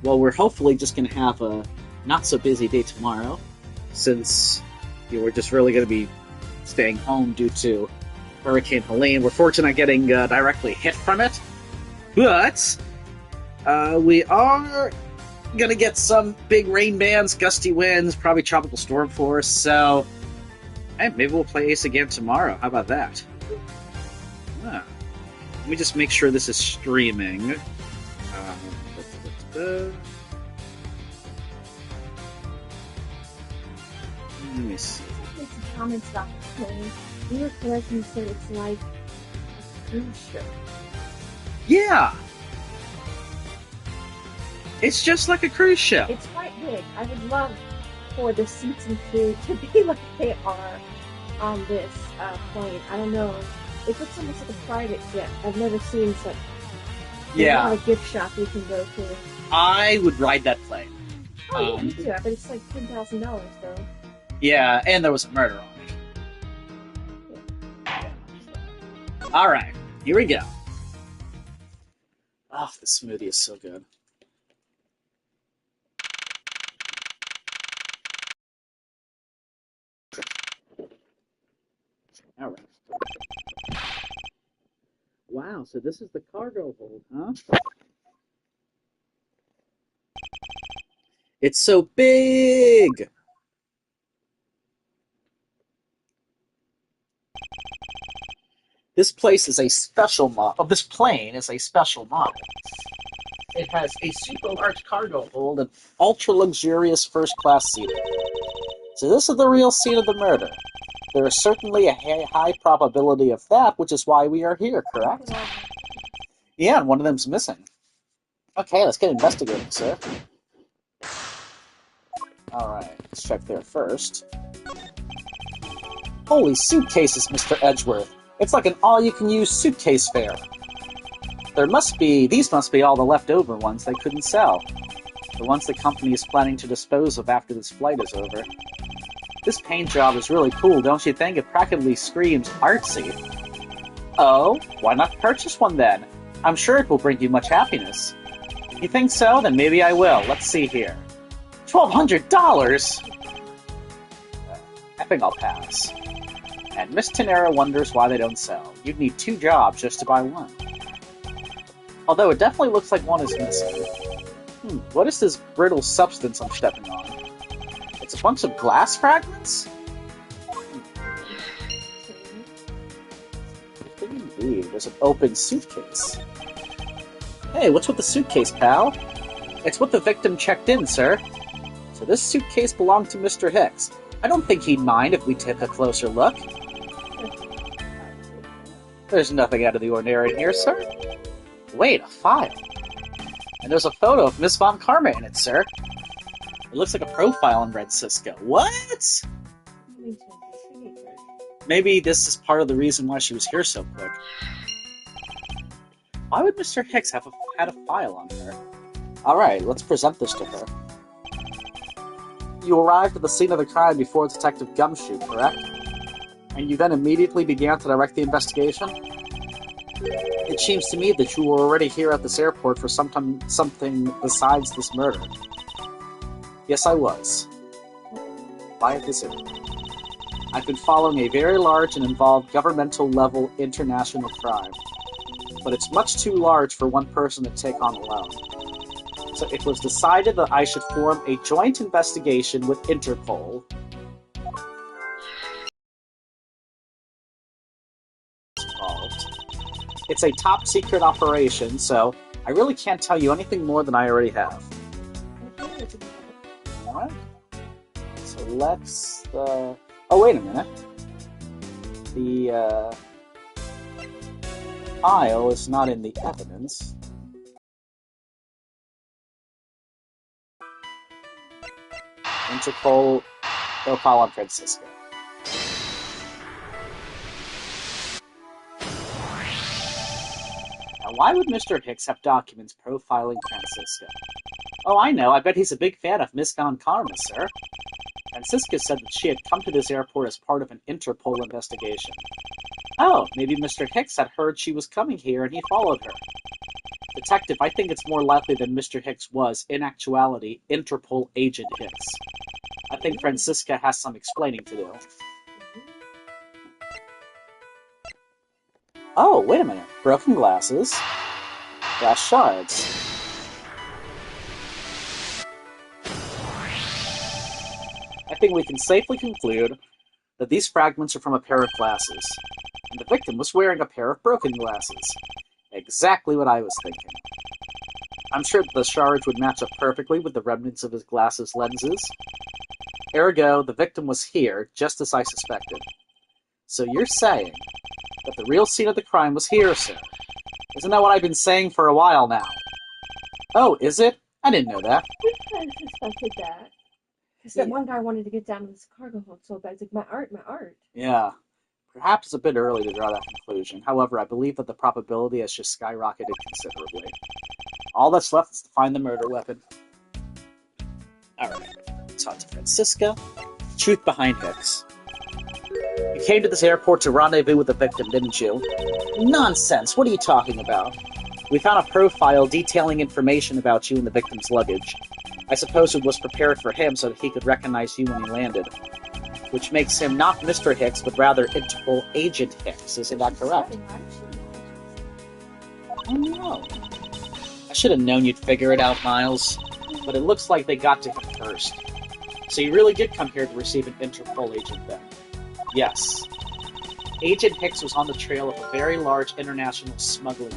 well, we're hopefully just going to have a not-so-busy day tomorrow, since we're just really going to be staying home due to Hurricane Helene. We're fortunate not getting directly hit from it, but we are going to get some big rain bands, gusty winds, probably tropical storm force, so hey, maybe we'll play Ace again tomorrow. How about that? Let me just make sure this is streaming. Let me see. Make some comments about the plane. You were correct when you said it's like a cruise ship. Yeah! It's just like a cruise ship. It's quite big. I would love for the seats and food to be like they are on this plane. I don't know. It looks almost like a private jet. I've never seen such. Yeah. Not a gift shop you can go to. I would ride that plane. Oh, you can do that, but it's like $10,000 though. Yeah, and there was a murder on it. Yeah. Alright, here we go. Oh, the smoothie is so good. Alright. Wow, so this is the cargo hold, huh? It's so big! This place is a special model. This plane is a special model. It has a super large cargo hold and ultra luxurious first class seating. So this is the real scene of the murder. There is certainly a high probability of that, which is why we are here, correct? Yeah, and one of them's missing. Okay, let's get investigating, sir. Alright, let's check there first. Holy suitcases, Mr. Edgeworth. It's like an all-you-can-use suitcase fair. These must be all the leftover ones they couldn't sell. The ones the company is planning to dispose of after this flight is over. This paint job is really cool, don't you think? It practically screams artsy. Oh, why not purchase one then? I'm sure it will bring you much happiness. You think so? Then maybe I will. Let's see here. $1,200? I think I'll pass. And Miss Tenera wonders why they don't sell. You'd need 2 jobs just to buy one. Although it definitely looks like one is missing. What is this brittle substance I'm stepping on? It's a bunch of glass fragments? Indeed, there's an open suitcase. Hey, what's with the suitcase, pal? It's what the victim checked in, sir. So this suitcase belonged to Mr. Hicks. I don't think he'd mind if we took a closer look. There's nothing out of the ordinary in here, sir. Wait, a file. And there's a photo of Miss Von Karma in it, sir. It looks like a profile in Red Cisco. What? Maybe this is part of the reason why she was here so quick. Why would Mr. Hicks have had a file on her? Alright, let's present this to her. You arrived at the scene of the crime before Detective Gumshoe, correct? And you then immediately began to direct the investigation? It seems to me that you were already here at this airport for something besides this murder. Yes, I was. Why this it? I've been following a very large and involved governmental-level international crime. But it's much too large for one person to take on alone. So it was decided that I should form a joint investigation with Interpol. It's a top-secret operation, so I really can't tell you anything more than I already have. Alright. So let's... Oh, wait a minute. The, file is not in the evidence. Interpol profile on Francisco. Now, why would Mr. Hicks have documents profiling Francisco? Oh, I know. I bet he's a big fan of Miss Von Karma, sir. Francisco said that she had come to this airport as part of an Interpol investigation. Oh, maybe Mr. Hicks had heard she was coming here and he followed her. Detective, I think it's more likely that Mr. Hicks was, in actuality, Interpol Agent Hicks. I think Francisca has some explaining to do. Oh, wait a minute. Broken glasses. Glass shards. I think we can safely conclude that these fragments are from a pair of glasses, and the victim was wearing a pair of broken glasses. Exactly what I was thinking. I'm sure that the shards would match up perfectly with the remnants of his glasses' lenses. Ergo, the victim was here, just as I suspected. So you're saying that the real scene of the crime was here, sir? Isn't that what I've been saying for a while now? Oh, is it? I didn't know that. We kind of suspected that. Because that one guy wanted to get down to this cargo hold so bad. It's like, my art. Yeah. Perhaps it's a bit early to draw that conclusion. However, I believe that the probability has just skyrocketed considerably. All that's left is to find the murder weapon. Alright. Talk to Francisca. Truth behind Hicks. You came to this airport to rendezvous with the victim, didn't you? Nonsense! What are you talking about? We found a profile detailing information about you in the victim's luggage. I suppose it was prepared for him so that he could recognize you when he landed. Which makes him not Mr. Hicks, but rather Interpol Agent Hicks. Isn't that correct? Oh no. I should have known you'd figure it out, Miles. But it looks like they got to him first. So you really did come here to receive an Interpol agent then? Yes. Agent Hicks was on the trail of a very large international smuggling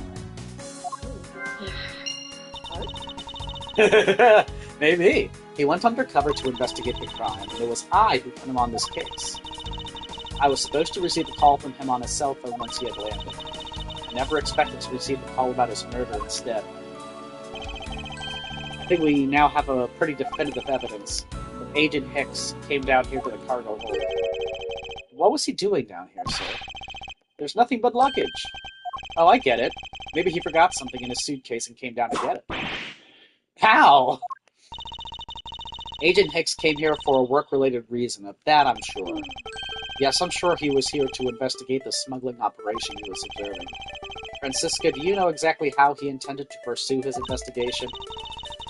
ring. Maybe. He went undercover to investigate the crime, and it was I who put him on this case. I was supposed to receive a call from him on his cell phone once he had landed. I never expected to receive a call about his murder instead. I think we now have a pretty definitive evidence that Agent Hicks came down here to the cargo hold. What was he doing down here, sir? There's nothing but luggage. Oh, I get it. Maybe he forgot something in his suitcase and came down to get it. How? Agent Hicks came here for a work-related reason, of that I'm sure. Yes, I'm sure he was here to investigate the smuggling operation he was observing. Francisca, do you know exactly how he intended to pursue his investigation?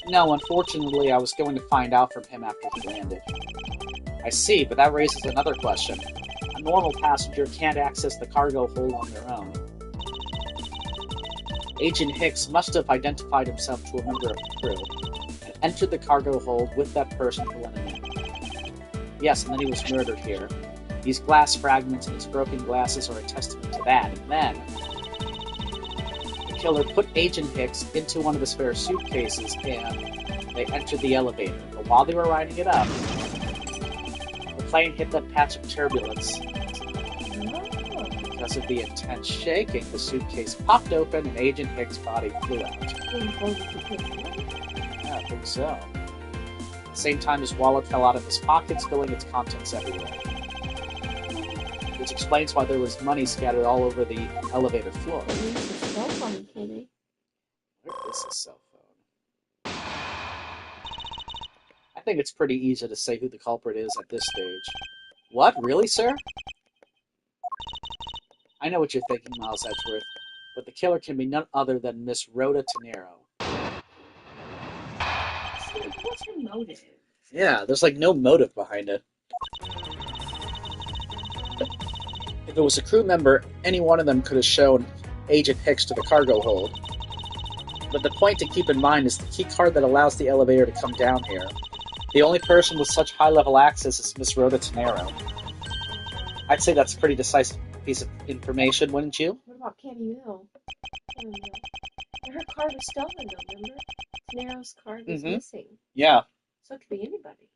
No, unfortunately, I was going to find out from him after he landed. I see, but that raises another question. A normal passenger can't access the cargo hold on their own. Agent Hicks must have identified himself to a member of the crew, and entered the cargo hold with that person to let him in. Yes, and then he was murdered here. These glass fragments and his broken glasses are a testament to that, and then the killer put Agent Hicks into one of his spare suitcases, and they entered the elevator. But while they were riding it up, the plane hit that patch of turbulence. Because of the intense shaking, the suitcase popped open and Agent Hicks' body flew out. Yeah, I think so. At the same time, his wallet fell out of his pocket, spilling its contents everywhere. Which explains why there was money scattered all over the elevator floor. Where is his cell phone? I think it's pretty easy to say who the culprit is at this stage. What? Really, sir? I know what you're thinking, Miles Edgeworth, but the killer can be none other than Miss Rhoda Tenero. What's her motive? Yeah, there's like no motive behind it. If it was a crew member, any one of them could have shown Agent Hicks to the cargo hold. But the point to keep in mind is the key card that allows the elevator to come down here. The only person with such high-level access is Miss Rhoda Tenero. I'd say that's a pretty decisive piece of information, wouldn't you? What about Candy Mill? Her card was stolen, though, remember? Tenero's card was missing. Yeah. So it could be anybody.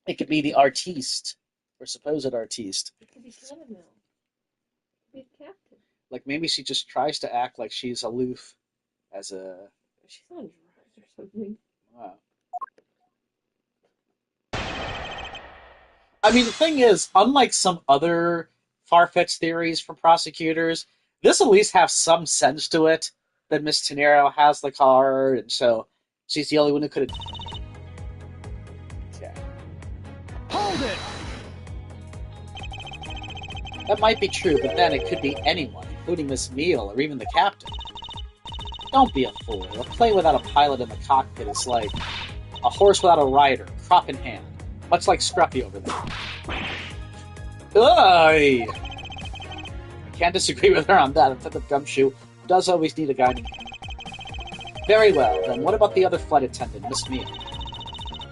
It could be the artiste, or supposed artiste. It could be Candy Mill. It could be the captain. Like, maybe she just tries to act like she's aloof as a... She's on drugs or something. Wow. I mean, the thing is, unlike some other far-fetched theories from prosecutors, this at least has some sense to it, that Miss Tenero has the card, and so she's the only one who could have... Okay. Hold it! That might be true, but then it could be anyone, including Miss Neal, or even the captain. Don't be a fool. A plane without a pilot in the cockpit is like a horse without a rider, crop in hand. Much like Scruffy over there. Ugh! I can't disagree with her on that. Attendant Gumshoe does always need a guiding hand. Very well, then what about the other flight attendant, Miss Mia?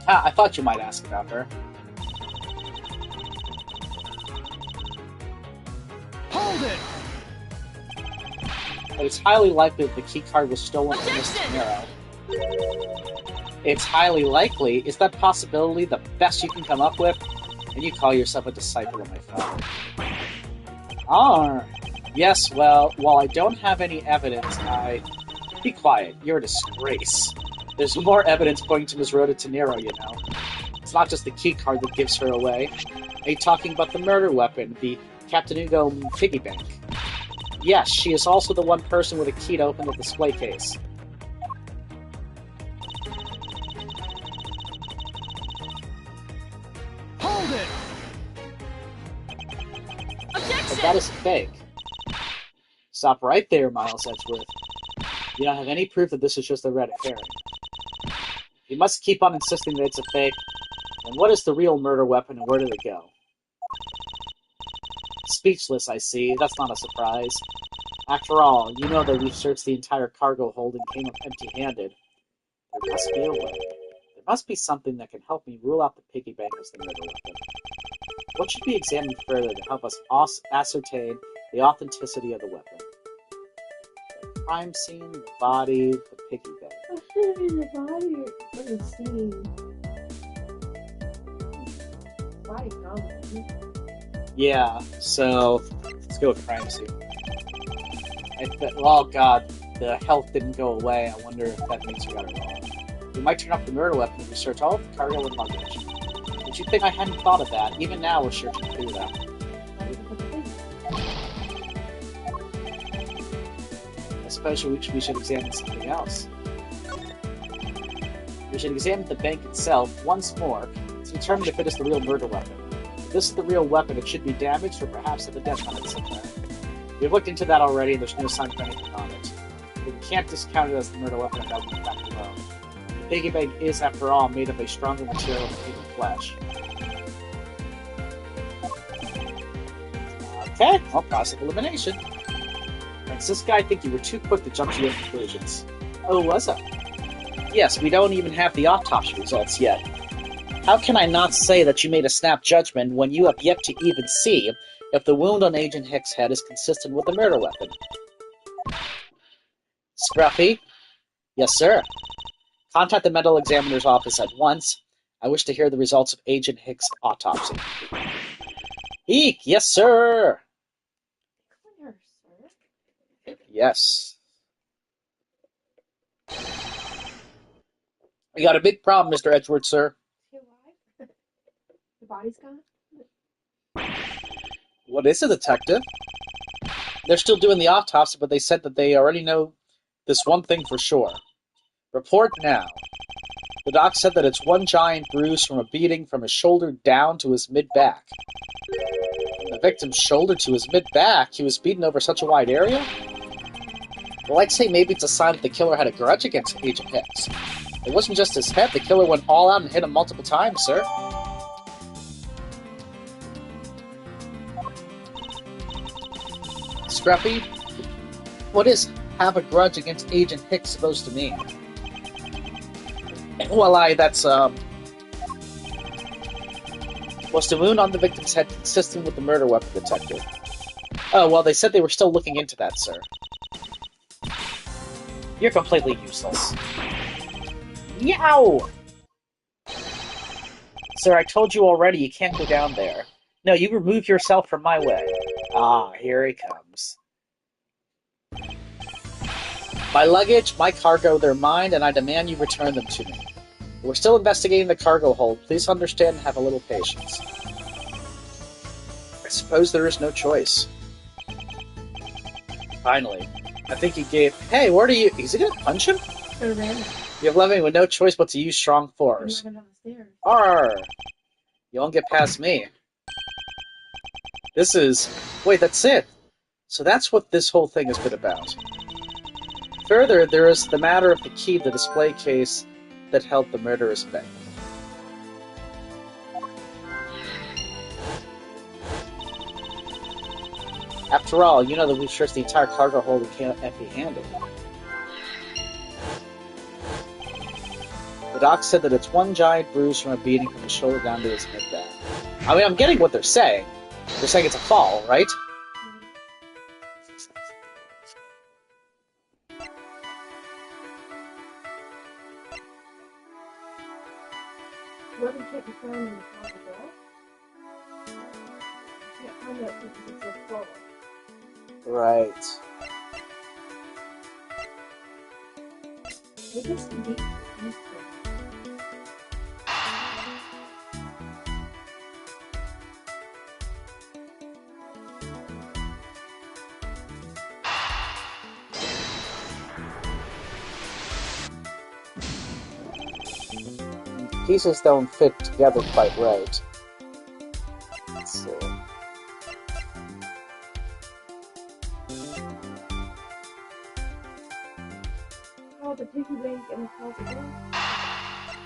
Ah, I thought you might ask about her. Hold it! But it's highly likely that the keycard was stolen from Miss Nero. It's highly likely? Is that possibility the best you can come up with? And you call yourself a disciple of my father. Ah, yes, well, while I don't have any evidence, Be quiet, you're a disgrace. There's more evidence pointing to Ms. Rhoda Tenero, you know. It's not just the keycard that gives her away. Are you talking about the murder weapon, the Captain Ugo piggy bank? Yes, she is also the one person with a key to open the display case. Hold it! But that is fake. Stop right there, Miles Edgeworth. You don't have any proof that this is just a red herring. You must keep on insisting that it's a fake. And what is the real murder weapon and where did it go? Speechless, I see. That's not a surprise. After all, you know that we've searched the entire cargo hold and came up empty-handed. There must be a way. There must be something that can help me rule out the piggy bank as the murder weapon. What should be examined further to help us ascertain the authenticity of the weapon? The crime scene, the body, the piggy bank. The body or the scene? Body gone. Yeah, so let's go with crime scene. Oh god, the health didn't go away. I wonder if that means we got it wrong. We might turn up the murder weapon and research all of the cargo and luggage. Did you think I hadn't thought of that? Even now we're searching through that. I suppose we should examine something else. We should examine the bank itself once more to determine if it is the real murder weapon. If this is the real weapon, it should be damaged or perhaps have a dent on it somewhere. We've looked into that already and there's no sign of anything on it. But we can't discount it as the murder weapon without the fact alone. The piggy bank is, after all, made of a stronger material than human flesh. Okay, well, process of elimination. Francisca, I think you were too quick to jump to your conclusions. Oh, was I? Yes, we don't even have the autopsy results yet. How can I not say that you made a snap judgment when you have yet to even see if the wound on Agent Hicks' head is consistent with the murder weapon? Scruffy? Yes, sir. Contact the medical examiner's office at once. I wish to hear the results of Agent Hicks' autopsy. Eek! Yes, sir! Clear, sir. Yes. We got a big problem, Mr. Edgeworth, sir. He alive? The body's gone? What is it, detective? They're still doing the autopsy, but they said that they already know this one thing for sure. Report now. The doc said that it's one giant bruise from a beating from his shoulder down to his mid-back. From the victim's shoulder to his mid-back, he was beaten over such a wide area? Well, I'd say maybe it's a sign that the killer had a grudge against Agent Hicks. It wasn't just his head, the killer went all out and hit him multiple times, sir. Scruffy, what is have a grudge against Agent Hicks supposed to mean? Well, was the wound on the victim's head consistent with the murder weapon, detective? Oh, well, they said they were still looking into that, sir. You're completely useless. Yow! Sir, I told you already you can't go down there. No, you remove yourself from my way. Ah, here he comes. My luggage, my cargo, they're mine, and I demand you return them to me. We're still investigating the cargo hold. Please understand and have a little patience. I suppose there is no choice. Finally, I think he gave... Hey, where do you... Is he gonna punch him? You have left me with no choice but to use strong force. Arr! You won't get past me. This is... Wait, that's it! So that's what this whole thing has been about. Further, there is the matter of the key to the display case that held the murderous bank. After all, you know that we've searched the entire cargo hold and can't empty-handed. The doc said that it's one giant bruise from a beating from his shoulder down to his mid-back. I mean, I'm getting what they're saying. They're saying it's a fall, right? Weapon can't be found in the top of that. You can't find that because it's a fall. Right. It just can be useful. Pieces don't fit together quite right. Let's see. Oh, the piggy bank and the closet.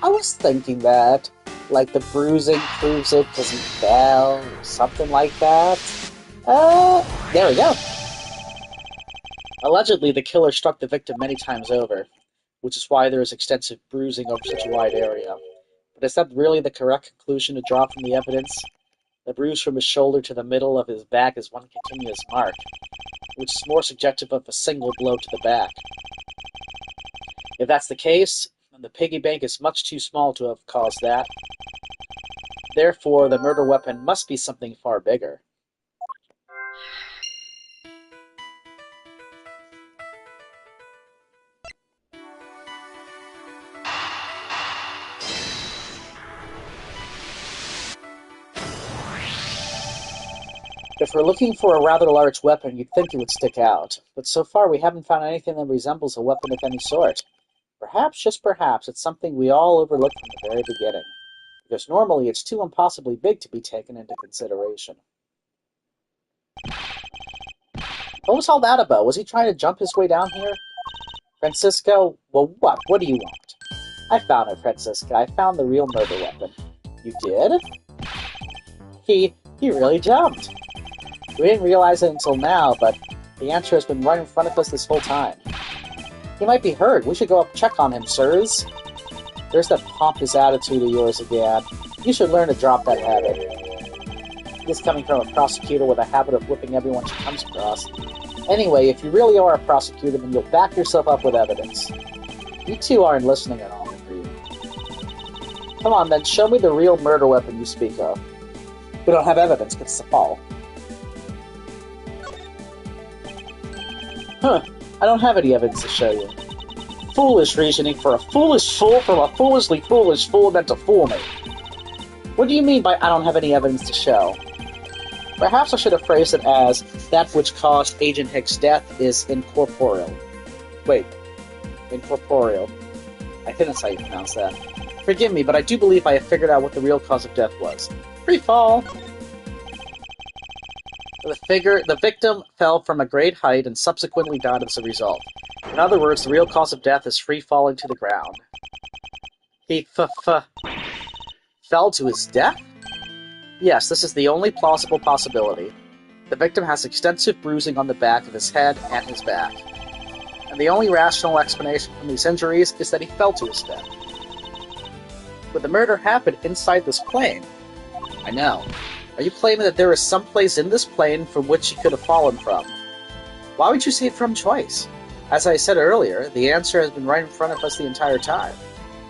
I was thinking that, like the bruising proves it because he fell, or something like that. There we go. Allegedly, the killer struck the victim many times over, which is why there is extensive bruising over such a wide area. But is that really the correct conclusion to draw from the evidence? The bruise from his shoulder to the middle of his back is one continuous mark, which is more suggestive of a single blow to the back. If that's the case, then the piggy bank is much too small to have caused that. Therefore, the murder weapon must be something far bigger. If we're looking for a rather large weapon, you'd think it would stick out. But so far, we haven't found anything that resembles a weapon of any sort. Perhaps, just perhaps, it's something we all overlooked from the very beginning. Because normally it's too impossibly big to be taken into consideration. What was all that about? Was he trying to jump his way down here? Francisco, well what? What do you want? I found it, Francisco. I found the real murder weapon. You did? He really jumped. We didn't realize it until now, but the answer has been right in front of us this whole time. He might be hurt. We should go up check on him, sirs. There's that pompous attitude of yours again. You should learn to drop that habit. This coming from a prosecutor with a habit of whipping everyone she comes across. Anyway, if you really are a prosecutor, then you'll back yourself up with evidence. You two aren't listening at all, Reed. Come on, then, show me the real murder weapon you speak of. We don't have evidence, but it's a fall. Huh, I don't have any evidence to show you. Foolish reasoning for a foolish fool from a foolishly foolish fool meant to fool me. What do you mean by I don't have any evidence to show? Perhaps I should have phrased it as, that which caused Agent Hicks' death is incorporeal. Wait, incorporeal. I think that's how you pronounce that. Forgive me, but I do believe I have figured out what the real cause of death was. Free fall! The victim fell from a great height and subsequently died as a result. In other words, the real cause of death is free falling to the ground. He fell to his death? Yes, this is the only plausible possibility. The victim has extensive bruising on the back of his head and his back. And the only rational explanation for these injuries is that he fell to his death. But the murder happened inside this plane. I know. Are you claiming that there is some place in this plane from which he could have fallen from? Why would you say from choice? As I said earlier, the answer has been right in front of us the entire time.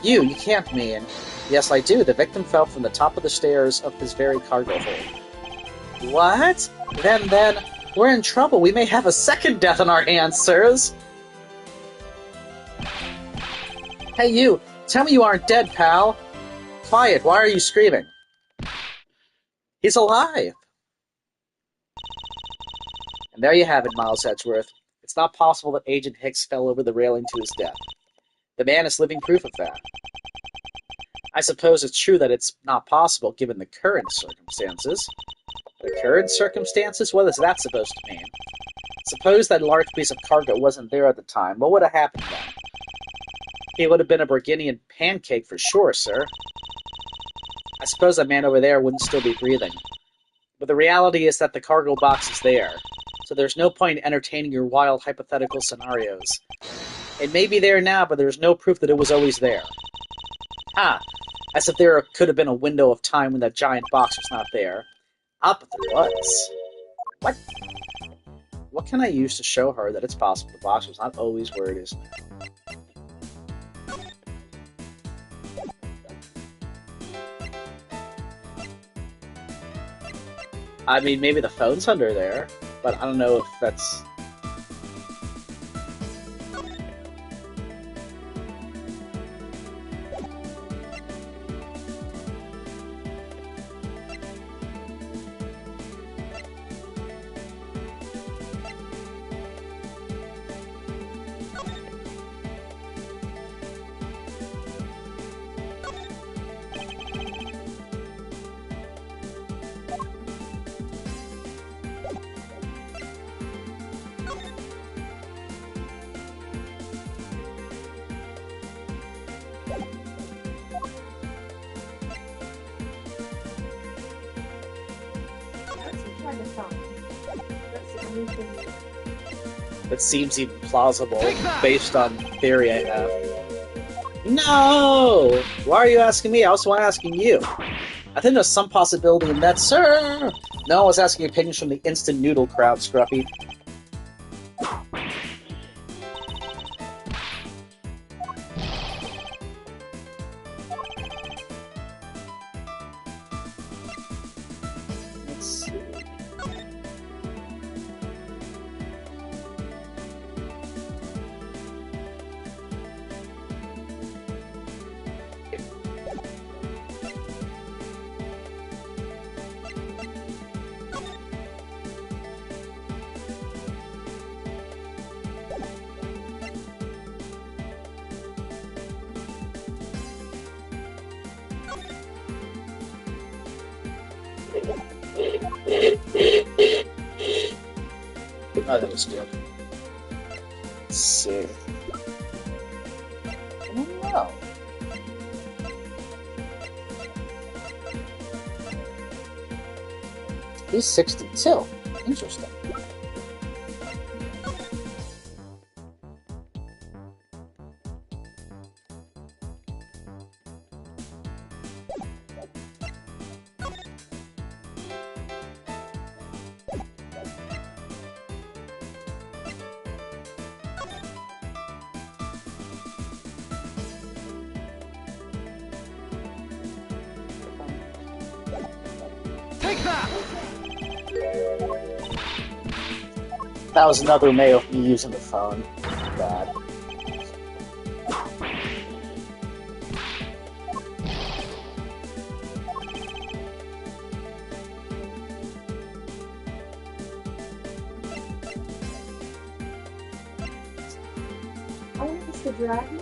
You can't mean... Yes, I do. The victim fell from the top of the stairs of his very cargo hold. What? Then, we're in trouble. We may have a second death on our hands, sirs. Hey, you. Tell me you aren't dead, pal. Quiet. Why are you screaming? He's alive. And there you have it, Miles Edgeworth. It's not possible that Agent Hicks fell over the railing to his death. The man is living proof of that. I suppose it's true that it's not possible given the current circumstances. The current circumstances? What is that supposed to mean? Suppose that large piece of cargo wasn't there at the time. What would have happened then? It would have been a Burgundian pancake for sure, sir. I suppose that man over there wouldn't still be breathing. But the reality is that the cargo box is there, so there's no point in entertaining your wild hypothetical scenarios. It may be there now, but there's no proof that it was always there. Ah, as if there could have been a window of time when that giant box was not there. Ah, but there was. What? What can I use to show her that it's possible the box was not always where it is now? I mean, maybe the phone's under there, but I don't know if that's... That seems even plausible, based on theory I have. No! Why are you asking me? I was asking you. I think there's some possibility in that, sir! No, I was asking opinions from the instant noodle crowd, Scruffy. Let's see. Oh, that was good. Let's see. I don't know. He's 62. Interesting. That was another Mayo of me using the phone. Bad. I wonder if it's the dragon.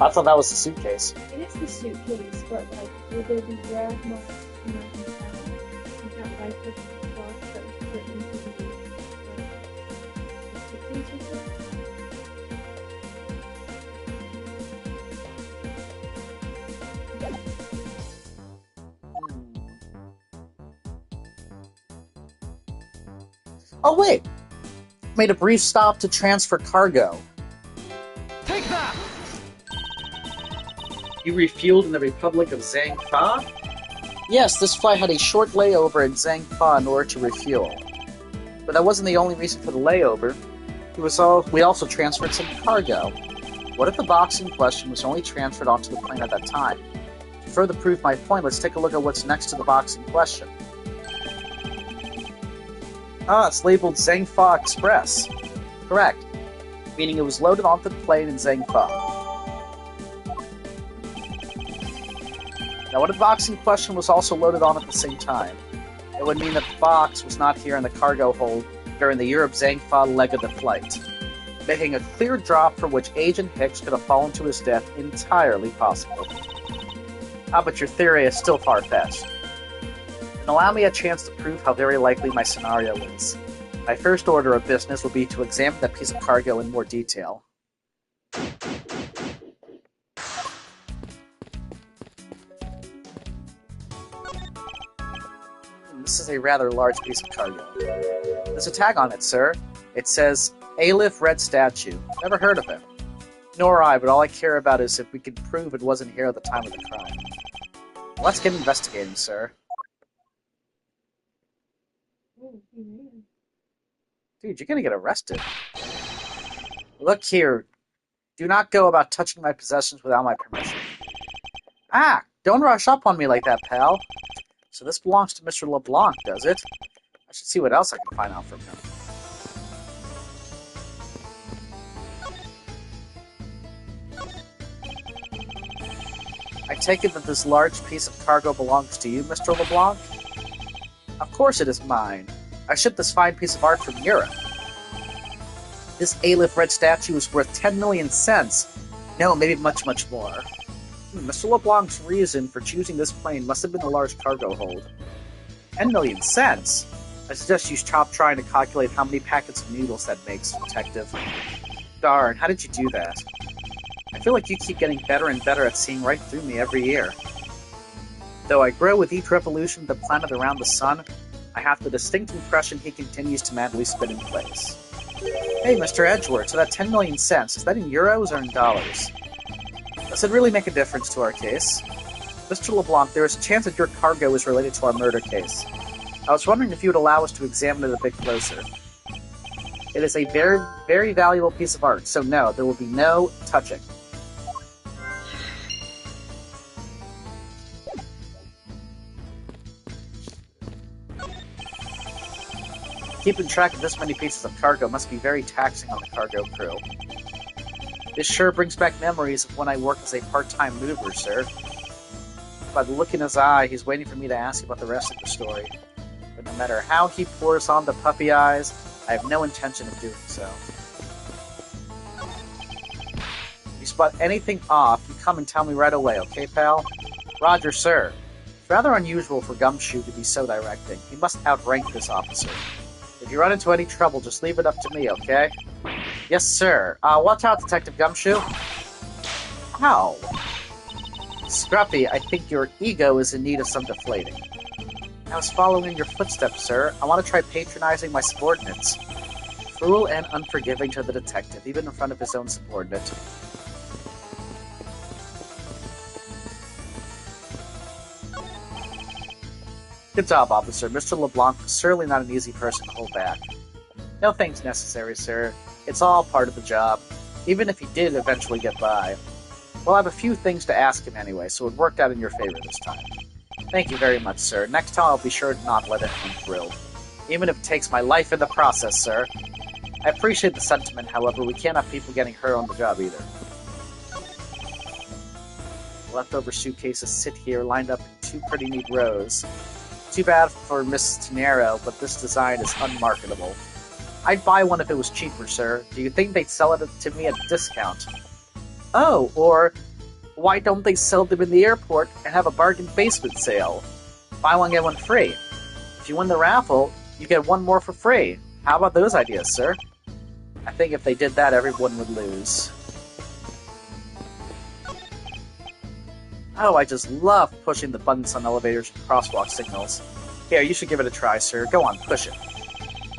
I thought that was the suitcase. It is the suitcase, but like, would there be drag marks in the town? Is that like the box that was put into the suitcase or something? Oh, wait! Made a brief stop to transfer cargo. Take that! You refueled in the Republic of Zhangfa? Yes, this flight had a short layover in Zhangfa in order to refuel. But that wasn't the only reason for the layover. We also transferred some cargo. What if the box in question was only transferred onto the plane at that time? To further prove my point, let's take a look at what's next to the box in question. Ah, it's labeled Zhangfa Express. Correct. Meaning it was loaded onto the plane in Zhangfa. Now, what if the box in question was also loaded on at the same time? It would mean that the box was not here in the cargo hold during the Europe-Zhangfa leg of the flight, making a clear drop from which Agent Hicks could have fallen to his death entirely possible. Ah, but your theory is still far-fetched. And allow me a chance to prove how very likely my scenario is. My first order of business will be to examine that piece of cargo in more detail. This is a rather large piece of cargo. There's a tag on it, sir. It says, Aleph Red Statue. Never heard of it. Nor I, but all I care about is if we can prove it wasn't here at the time of the crime. Let's get investigating, sir. Dude, you're gonna get arrested. Look here. Do not go about touching my possessions without my permission. Ah! Don't rush up on me like that, pal. So this belongs to Mr. LeBlanc, does it? I should see what else I can find out from him. I take it that this large piece of cargo belongs to you, Mr. LeBlanc? Of course it is mine. I shipped this fine piece of art from Europe. This Aleph Red Statue is worth 10 million cents. No, maybe much, much more. Mr. LeBlanc's reason for choosing this plane must have been the large cargo hold. 10 million cents? I suggest you stop trying to calculate how many packets of noodles that makes, Detective. Darn, how did you do that? I feel like you keep getting better and better at seeing right through me every year. Though I grow with each revolution of the planet around the sun, I have the distinct impression he continues to madly spin in place. Hey, Mr. Edgeworth, so that 10 million cents, is that in euros or in dollars? Does it really make a difference to our case? Mr. LeBlanc, there is a chance that your cargo is related to our murder case. I was wondering if you would allow us to examine it a bit closer. It is a very, very valuable piece of art, so no, there will be no touching. Keeping track of this many pieces of cargo must be very taxing on the cargo crew. This sure brings back memories of when I worked as a part-time mover, sir. By the look in his eye, he's waiting for me to ask about the rest of the story. But no matter how he pours on the puppy eyes, I have no intention of doing so. If you spot anything off, you come and tell me right away, okay, pal? Roger, sir. It's rather unusual for Gumshoe to be so directing. He must outrank this officer. If you run into any trouble, just leave it up to me, okay? Yes, sir. Watch out, Detective Gumshoe. Ow. Scruffy, I think your ego is in need of some deflating. I was following your footsteps, sir. I want to try patronizing my subordinates. Cruel and unforgiving to the detective, even in front of his own subordinate. Good job, officer. Mr. LeBlanc is certainly not an easy person to hold back. No thanks necessary, sir. It's all part of the job, even if he did eventually get by. Well, I have a few things to ask him anyway, so it worked out in your favor this time. Thank you very much, sir. Next time I'll be sure to not let anyone through. Even if it takes my life in the process, sir. I appreciate the sentiment, however, we can't have people getting hurt on the job either. Leftover suitcases sit here, lined up in two pretty neat rows. Too bad for Mrs. Tenero, but this design is unmarketable. I'd buy one if it was cheaper, sir. Do you think they'd sell it to me at a discount? Oh, or why don't they sell them in the airport and have a bargain basement sale? Buy one, get one free. If you win the raffle, you get one more for free. How about those ideas, sir? I think if they did that, everyone would lose. Oh, I just love pushing the buttons on elevators and crosswalk signals. Here, you should give it a try, sir. Go on, push it.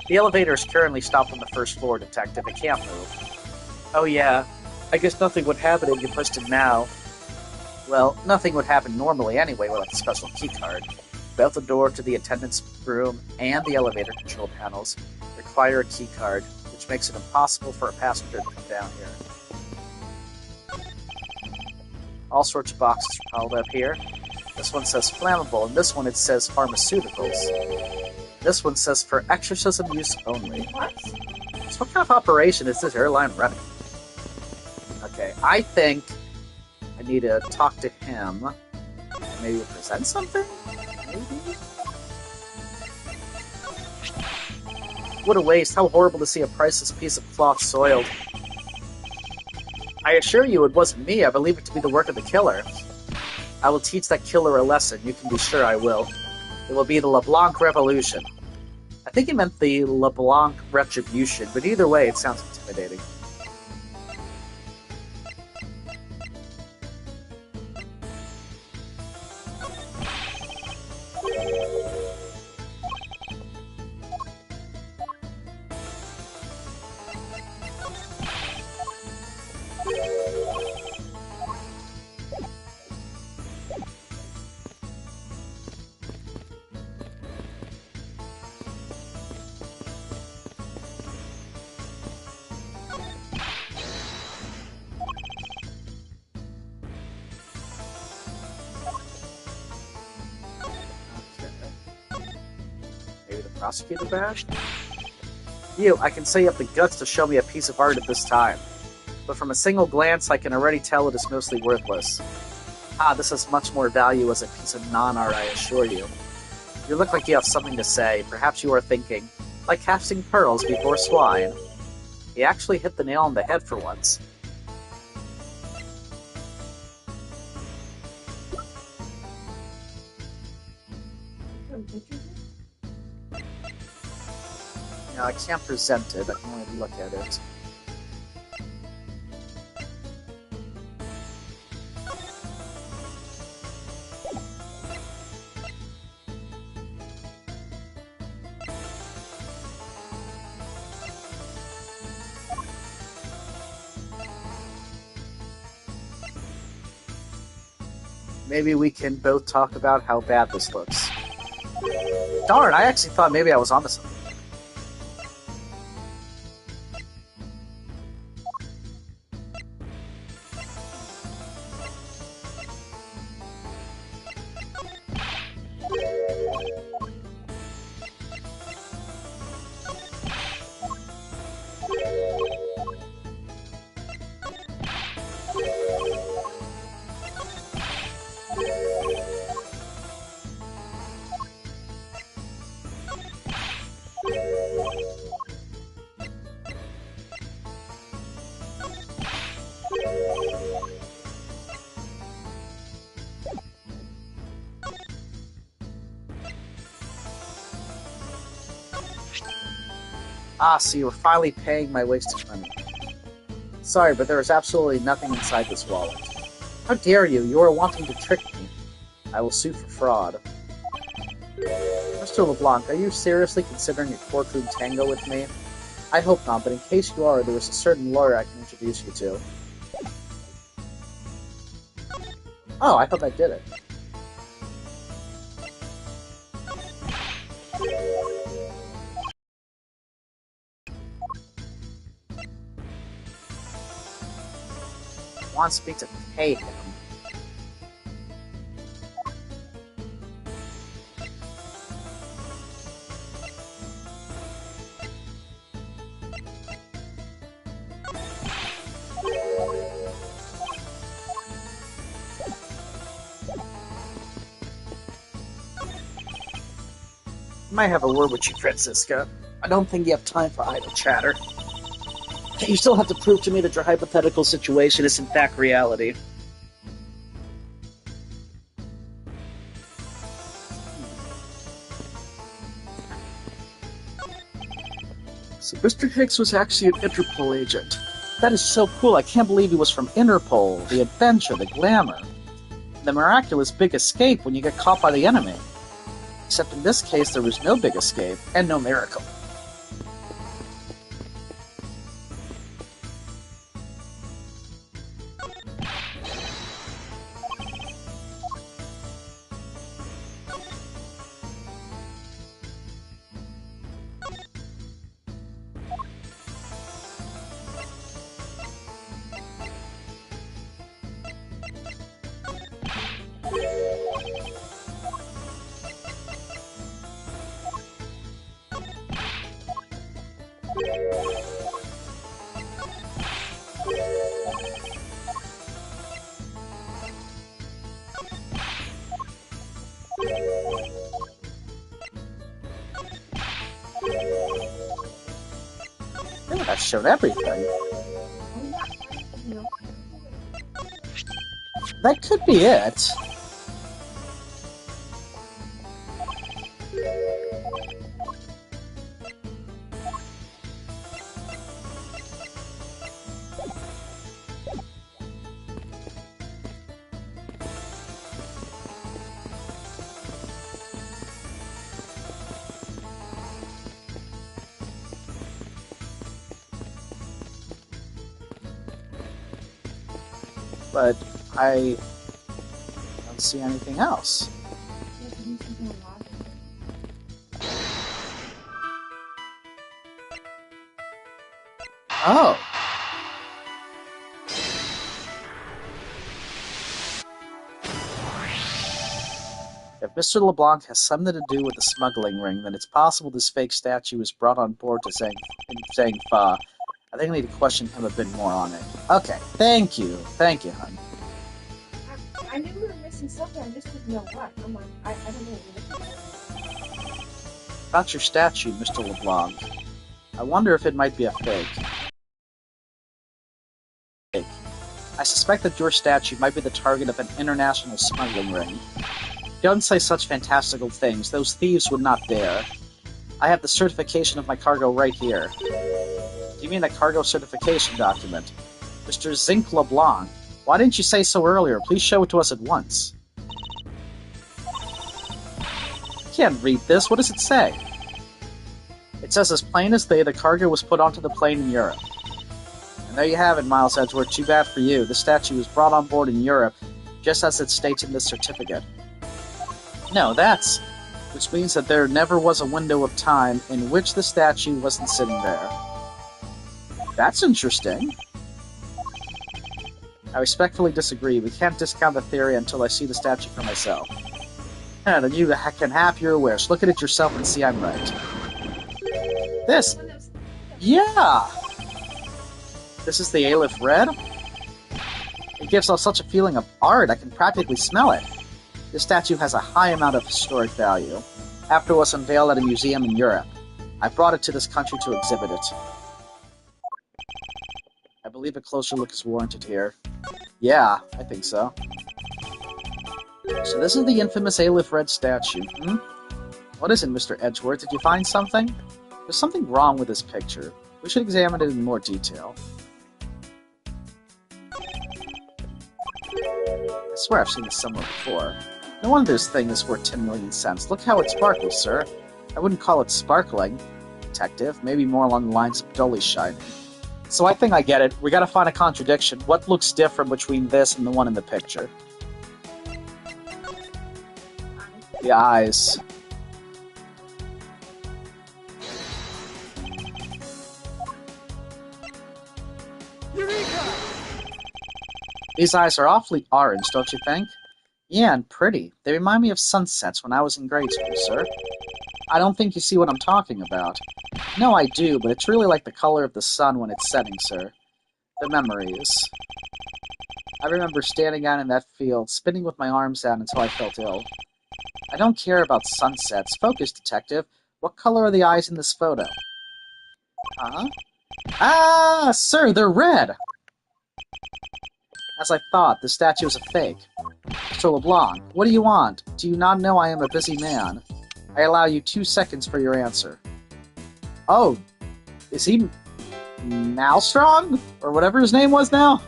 The elevator is currently stopped on the first floor, Detective. It can't move. Oh yeah, I guess nothing would happen if you pushed it now. Well, nothing would happen normally anyway without the special keycard. Both the door to the attendant's room and the elevator control panels require a keycard, which makes it impossible for a passenger to come down here. All sorts of boxes are piled up here. This one says flammable, and this one it says pharmaceuticals. This one says for exorcism use only. What? So what kind of operation is this airline running? Okay, I think I need to talk to him. Maybe present something? Maybe? What a waste. How horrible to see a priceless piece of cloth soiled. I assure you it wasn't me. I believe it to be the work of the killer. I will teach that killer a lesson. You can be sure I will. It will be the LeBlanc Revolution. I think he meant the LeBlanc Retribution, but either way, it sounds intimidating. Prosecutor badge? You, I can say you have the guts to show me a piece of art at this time. But from a single glance, I can already tell it is mostly worthless. Ah, this has much more value as a piece of non-art, I assure you. You look like you have something to say. Perhaps you are thinking, like casting pearls before swine. He actually hit the nail on the head for once. No, I can't present it. I can only look at it. Maybe we can both talk about how bad this looks. Darn, I actually thought maybe I was onto something. Ah, so you were finally paying my wasted money. Sorry, but there is absolutely nothing inside this wallet. How dare you? You are wanting to trick me. I will sue for fraud. Mr. LeBlanc, are you seriously considering a courtroom tango with me? I hope not, but in case you are, there is a certain lawyer I can introduce you to. Oh, I thought I did it. Wants me to pay him. I might have a word with you, Francisca. I don't think you have time for idle chatter. You still have to prove to me that your hypothetical situation is in fact reality. So Mr. Hicks was actually an Interpol agent. That is so cool. I can't believe he was from Interpol, the adventure, the glamour. The miraculous big escape when you get caught by the enemy. Except in this case, there was no big escape, and no miracle. I've shown everything. That could be it. but I don't see anything else. Oh. If Mr. LeBlanc has something to do with the smuggling ring, then it's possible this fake statue was brought on board to Zhang Fa. I think I need to question him a bit more on it. Okay, thank you. Thank you, hon. I knew we were missing something, I just didn't know what. I'm like, I don't know what we're looking at. About your statue, Mr. LeBlanc. I wonder if it might be a fake. I suspect that your statue might be the target of an international smuggling ring. Don't say such fantastical things. Those thieves would not dare. I have the certification of my cargo right here. Do you mean the cargo certification document? Mr. Zinc LeBlanc, why didn't you say so earlier? Please show it to us at once. I can't read this. What does it say? It says as plain as day the cargo was put onto the plane in Europe. And there you have it, Miles Edgeworth. Too bad for you. The statue was brought on board in Europe, just as it states in this certificate. No, which means that there never was a window of time in which the statue wasn't sitting there. That's interesting. I respectfully disagree. We can't discount the theory until I see the statue for myself. Then you can have your wish. Look at it yourself and see I'm right. This! Yeah! This is the Aleph Red? It gives off such a feeling of art, I can practically smell it. This statue has a high amount of historic value. After it was unveiled at a museum in Europe, I brought it to this country to exhibit it. I believe a closer look is warranted here. Yeah, I think so. So this is the infamous Aleph Red statue, What is it, Mr. Edgeworth? Did you find something? There's something wrong with this picture. We should examine it in more detail. I swear I've seen this somewhere before. No wonder this thing is worth 10 million cents. Look how it sparkles, sir. I wouldn't call it sparkling, detective. Maybe more along the lines of dully shining. So I think I get it. We gotta find a contradiction. What looks different between this and the one in the picture? The eyes. Eureka! These eyes are awfully orange, don't you think? Yeah, and pretty. They remind me of sunsets when I was in grade school, sir. I don't think you see what I'm talking about. No, I do, but it's really like the color of the sun when it's setting, sir. The memories. I remember standing out in that field, spinning with my arms out until I felt ill. I don't care about sunsets. Focus, detective. What color are the eyes in this photo? Huh? Ah, sir, they're red! As I thought, the statue is a fake. Mr. LeBlanc, what do you want? Do you not know I am a busy man? I allow you 2 seconds for your answer. Oh, is he Malstrong? Or whatever his name was now?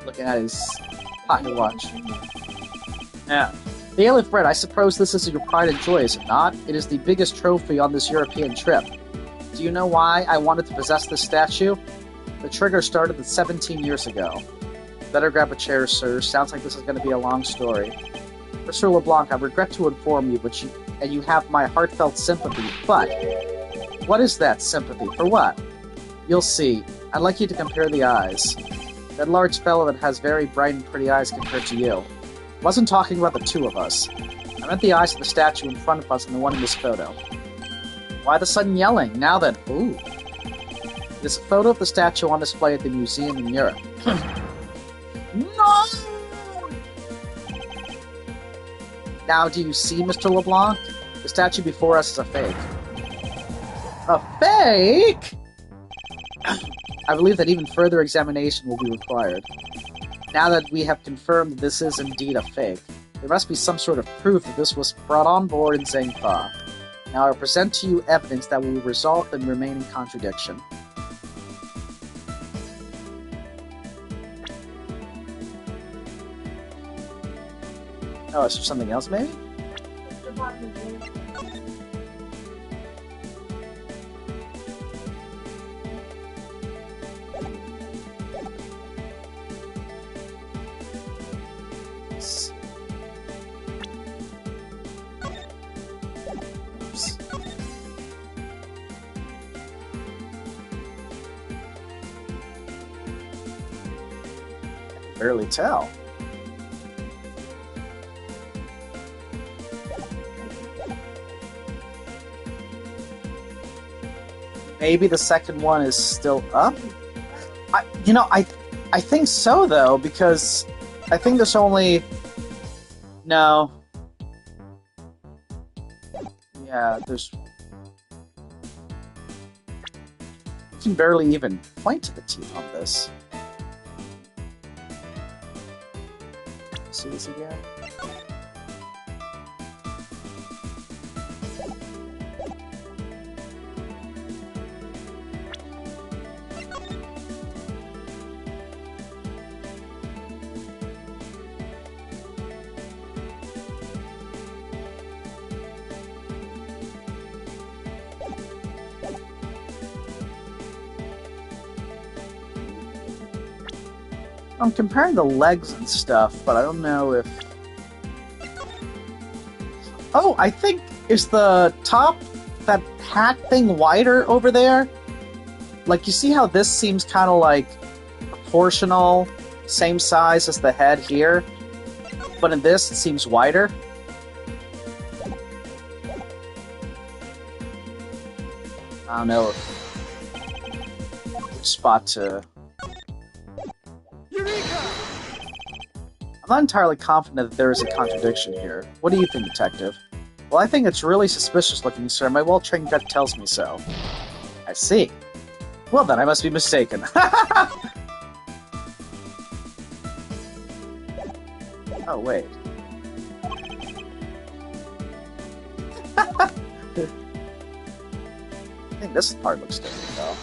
Looking at his pocket watch. Yeah. The Aleph Red, I suppose this is your pride and joy, is it not? It is the biggest trophy on this European trip. Do you know why I wanted to possess this statue? The trigger started 17 years ago. Better grab a chair, sir. Sounds like this is going to be a long story. Mr. LeBlanc, I regret to inform you, but you have my heartfelt sympathy, but... What is that sympathy? For what? You'll see. I'd like you to compare the eyes. That large fellow that has very bright and pretty eyes compared to you. I wasn't talking about the two of us. I meant the eyes of the statue in front of us and the one in this photo. Why the sudden yelling, now that... Ooh. It is a photo of the statue on display at the museum in Europe. No! Now, do you see, Mr. LeBlanc? The statue before us is a fake. A fake?! I believe that even further examination will be required. Now that we have confirmed that this is indeed a fake, there must be some sort of proof that this was brought on board in Zhang Fa. Now I will present to you evidence that will resolve the remaining contradiction. Oh, is there something else, maybe? barely tell. Maybe the second one is still up? I think so, though, because I think there's only... No. Yeah, there's... You can barely even point to the teeth on this. See this again? I'm comparing the legs and stuff, but I don't know if... Oh, I think... Is the top, that hat thing wider over there? Like, you see how this seems kind of like proportional, same size as the head here? But in this, it seems wider? I don't know which spot to... I'm not entirely confident that there is a contradiction here. What do you think, Detective? Well, I think it's really suspicious looking, sir. My well-trained gut tells me so. I see. Well, then I must be mistaken. Oh, wait. I think this part looks different, though.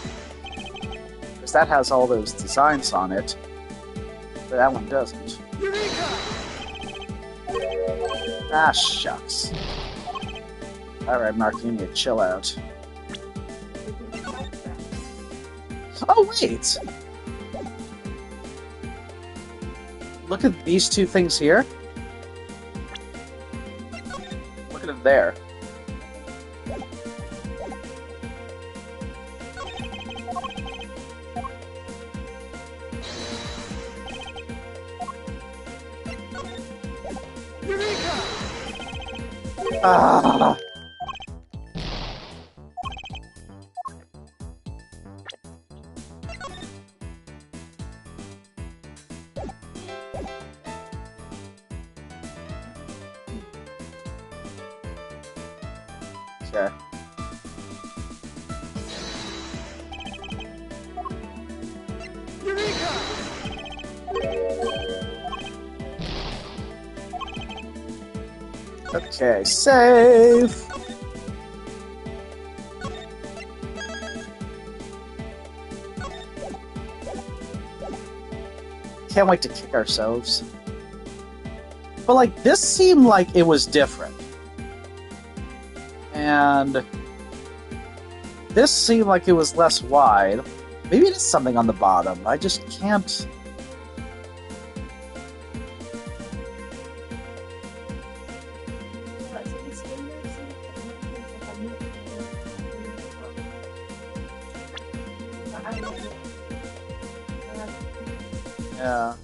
Because that has all those designs on it, but that one doesn't. Ah, shucks. Alright, Mark, you need to chill out. Oh, wait! Look at these two things here. Look at it there. Ah! Okay. Okay, save! Can't wait to kick ourselves. But, like, this seemed like it was different. And this seemed like it was less wide. Maybe it is something on the bottom. I just can't... Yeah.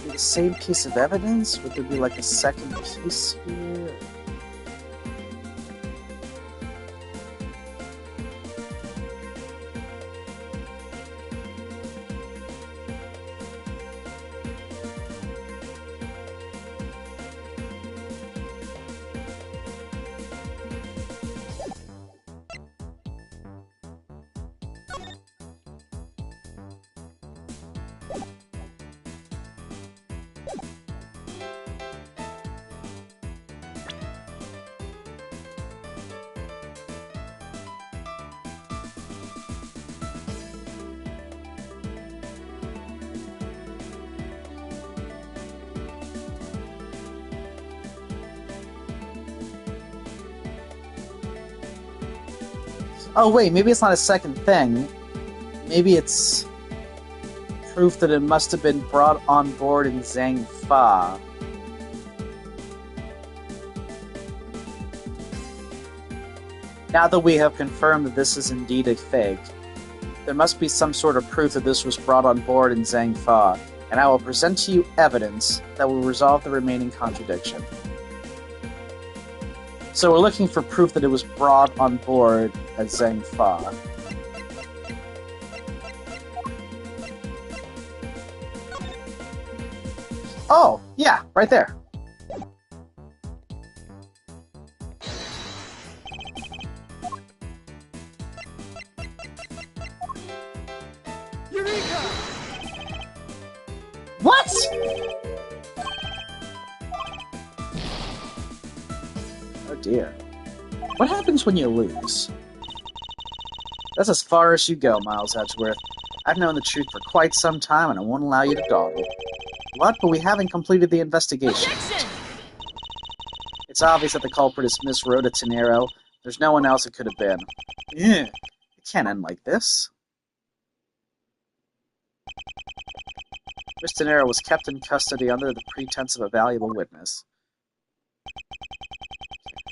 The same piece of evidence? Would there be like a second piece here? Oh wait, maybe it's not a second thing. Maybe it's proof that it must have been brought on board in Zhangfa. Now that we have confirmed that this is indeed a fake, there must be some sort of proof that this was brought on board in Zhangfa, and I will present to you evidence that will resolve the remaining contradiction. So we're looking for proof that it was brought on board at Zhangfa. Oh, yeah, right there. Eureka! What? Oh dear. What happens when you lose? That's as far as you go, Miles Edgeworth. I've known the truth for quite some time, and I won't allow you to dawdle. What? But we haven't completed the investigation. Objection! It's obvious that the culprit is Miss Rhoda Tenero. There's no one else it could have been. It can't end like this. Miss Tenero was kept in custody under the pretense of a valuable witness.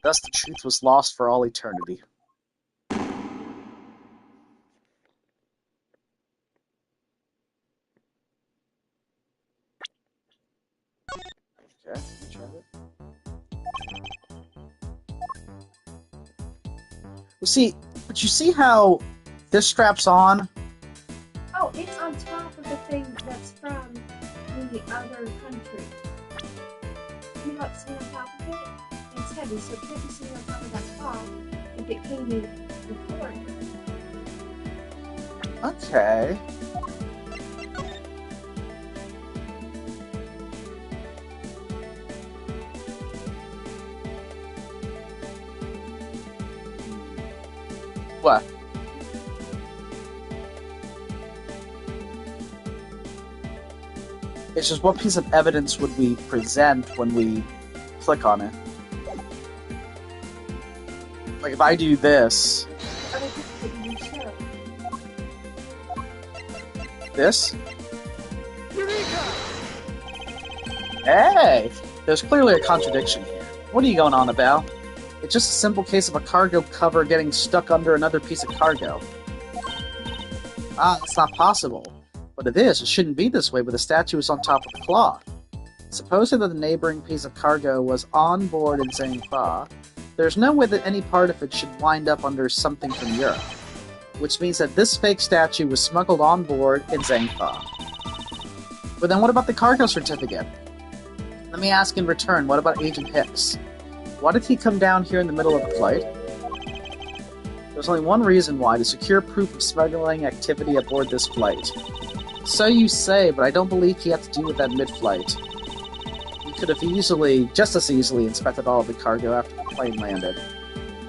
Thus the truth was lost for all eternity. Okay, let me try it. Well, see, but you see how this straps on? Oh, it's on top of the thing that's from the other country. You know what's on top of it? It's heavy, so it can't be sitting on top of that cloth if it came in before. Okay. What? It's just what piece of evidence would we present when we click on it? Like if I do this, Other people that you show. this, Eureka! hey! There's clearly a contradiction here. What are you going on about? It's just a simple case of a cargo cover getting stuck under another piece of cargo. Ah, it's not possible. But it is. It shouldn't be this way, but the statue is on top of the cloth. Supposing that the neighboring piece of cargo was on board in Zhangfa, there's no way that any part of it should wind up under something from Europe, which means that this fake statue was smuggled on board in Zhangfa. But then what about the cargo certificate? Let me ask in return, what about Agent Hicks? Why did he come down here in the middle of the flight? There's only one reason why, to secure proof of smuggling activity aboard this flight. So you say, but I don't believe he had to do with that mid-flight. He could have just as easily, inspected all of the cargo after the plane landed.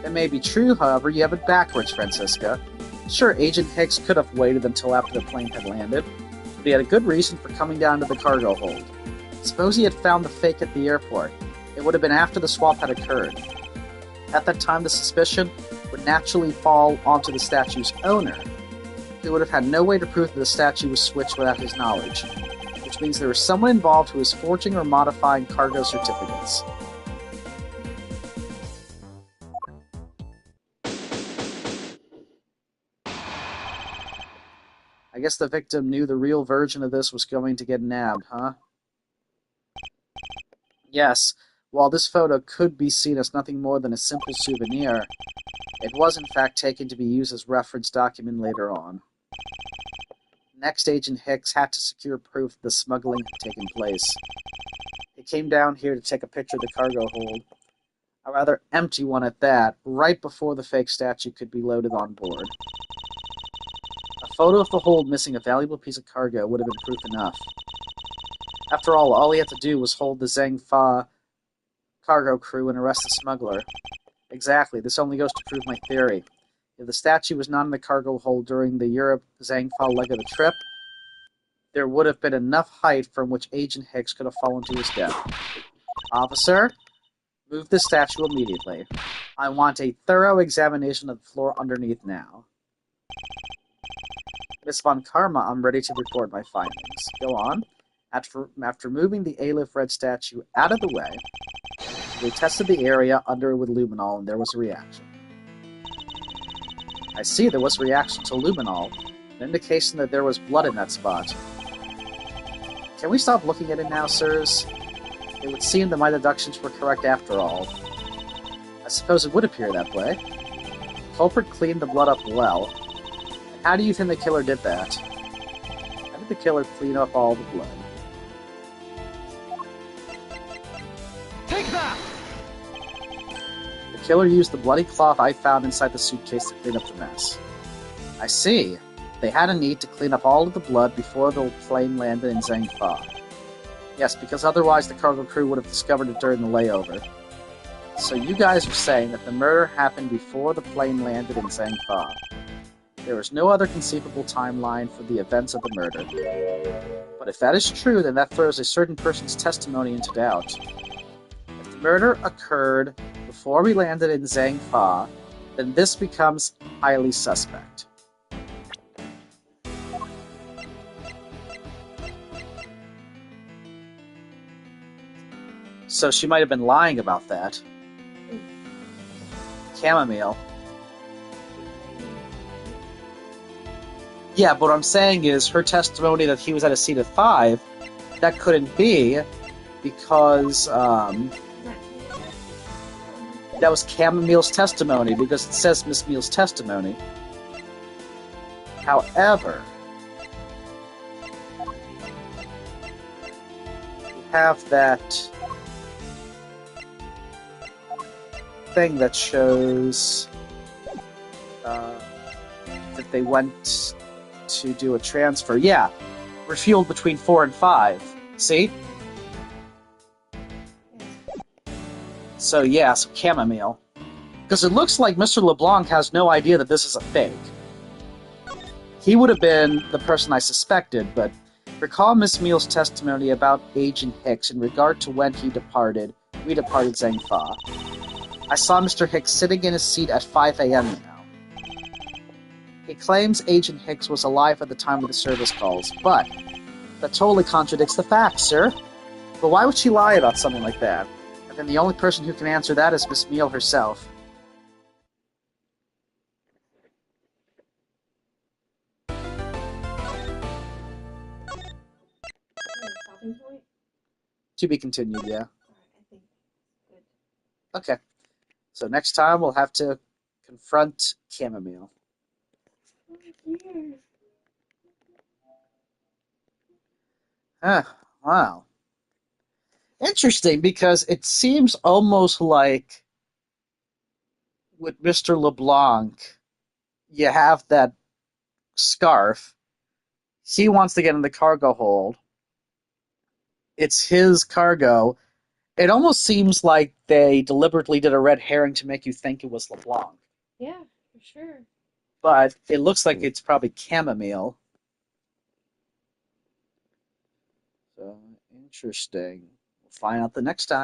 It may be true, however, you have it backwards, Francisca. Sure, Agent Hicks could have waited until after the plane had landed, but he had a good reason for coming down to the cargo hold. Suppose he had found the fake at the airport. It would have been after the swap had occurred. At that time, the suspicion would naturally fall onto the statue's owner, who would have had no way to prove that the statue was switched without his knowledge, which means there was someone involved who was forging or modifying cargo certificates. I guess the victim knew the real version of this was going to get nabbed, huh? Yes, while this photo could be seen as nothing more than a simple souvenir, it was in fact taken to be used as reference document later on. Next, Agent Hicks had to secure proof the smuggling had taken place. He came down here to take a picture of the cargo hold, a rather empty one at that, right before the fake statue could be loaded on board. A photo of the hold missing a valuable piece of cargo would have been proof enough. After all he had to do was hold the Zhangfa cargo crew and arrest the smuggler. Exactly, this only goes to prove my theory. If the statue was not in the cargo hold during the Europe-Zhangfa leg of the trip, there would have been enough height from which Agent Hicks could have fallen to his death. Officer? Move the statue immediately. I want a thorough examination of the floor underneath now. Miss Von Karma, I'm ready to report my findings. Go on. After moving the Aleph Red statue out of the way, we tested the area under it with luminol, and there was a reaction. I see there was a reaction to luminol, an indication that there was blood in that spot. Can we stop looking at it now, sirs? It would seem that my deductions were correct after all. I suppose it would appear that way. The culprit cleaned the blood up well. How do you think the killer did that? How did the killer clean up all the blood? Take that! The killer used the bloody cloth I found inside the suitcase to clean up the mess. I see. They had a need to clean up all of the blood before the plane landed in Zhangfa. Yes, because otherwise the cargo crew would have discovered it during the layover. So you guys are saying that the murder happened before the plane landed in Zhangfa. There is no other conceivable timeline for the events of the murder. But if that is true, then that throws a certain person's testimony into doubt. If the murder occurred before we landed in Zhangfa, then this becomes highly suspect. So she might have been lying about that. Chamomile. Yeah, but what I'm saying is her testimony that he was at a seat of 5, that couldn't be because that was Chamomile's testimony because it says Miss Meal's testimony. However, we have that thing that shows that they went to do a transfer. Yeah, refueled between 4 and 5. See? So yeah, so chamomile. Because it looks like Mr. LeBlanc has no idea that this is a fake. He would have been the person I suspected, but recall Miss Meal's testimony about Agent Hicks in regard to when we departed Zhangfa. I saw Mr. Hicks sitting in his seat at 5 a.m. now. He claims Agent Hicks was alive at the time of the service calls, but that totally contradicts the facts, sir. But why would she lie about something like that? And then the only person who can answer that is Miss Meal herself. Stopping point? To be continued, yeah. Alright, I think good. Okay. So next time we'll have to confront Chamomile. Wow. Interesting, because it seems almost like with Mr. LeBlanc, you have that scarf. He wants to get in the cargo hold. It's his cargo. It almost seems like they deliberately did a red herring to make you think it was LeBlanc. Yeah, for sure. But it looks like it's probably chamomile. So, interesting. We'll find out the next time.